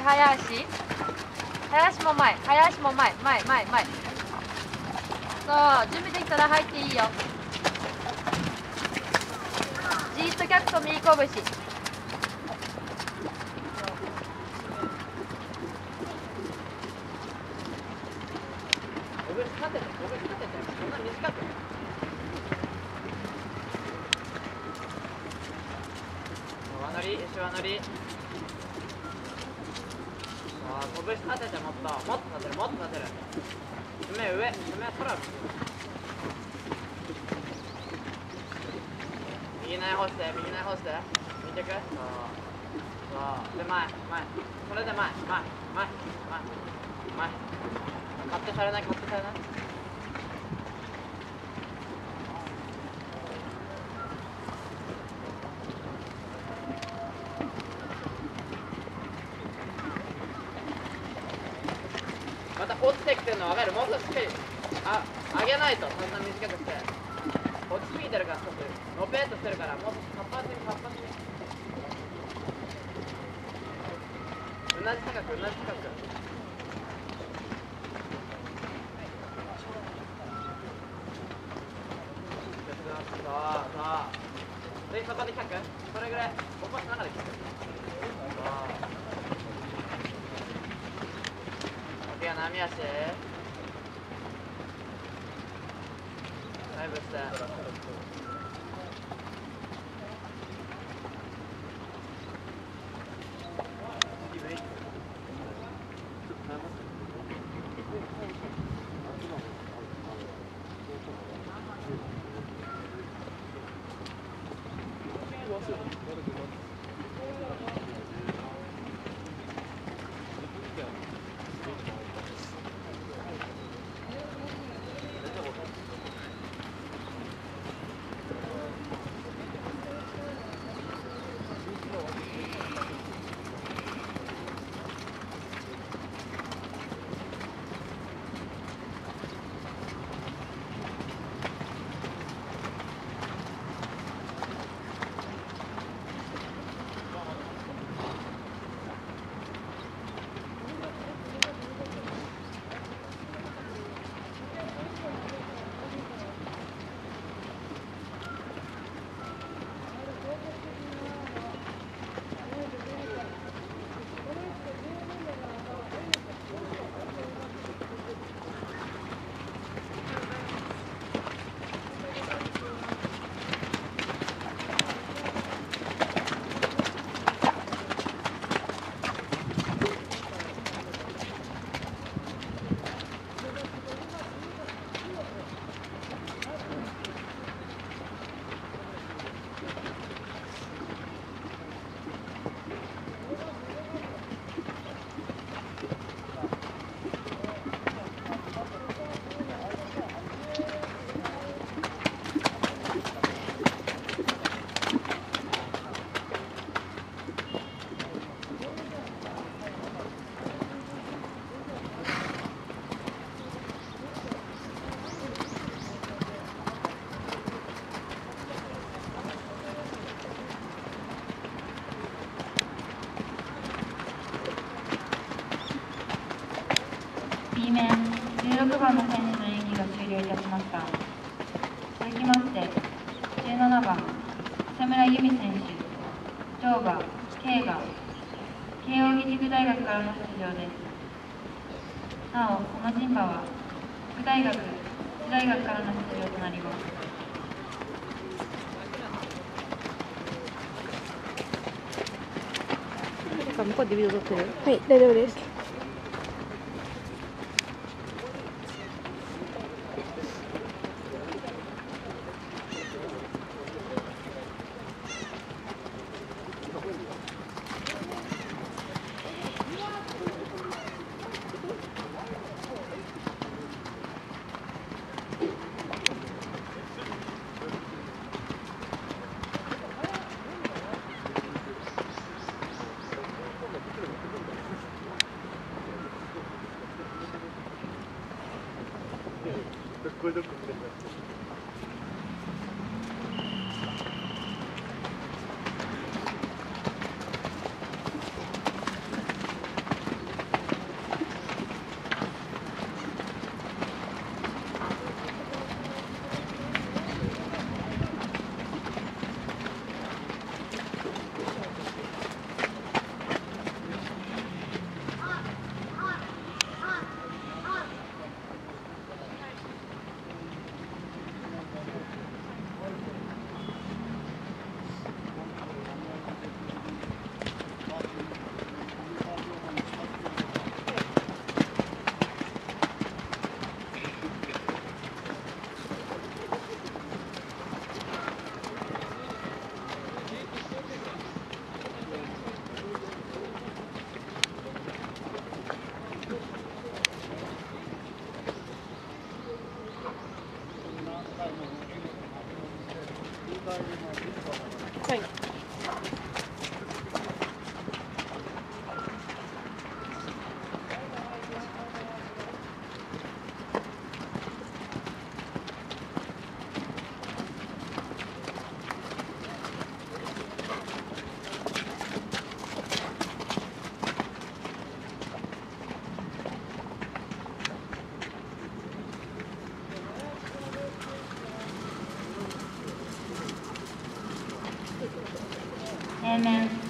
早足。早足も前、早足も前、前。そう、準備できたら入っていいよ。じーっと脚と右拳。後ろ乗り。拳立ててもっと立てる。爪空を右内干して見てく。そうで前それで前勝手されない。また落ちてきてるの分かる。もう少ししっかり上げないと。そんな短くして落ちすぎてるから、少しのぺーっとしてるから、もう少し活発に同じ高くそうで、そこで100、それぐらい起こしながら100。OK、波足ダイブしてB 面16番の選手の演技が終了いたしました。続きまして17番草村由美選手、乗馬慶賀慶應義塾大学からの出場です。なおこの人馬は副大学次大学からの出場となります。向こうでビデオ撮ってる？はい、大丈夫です。平面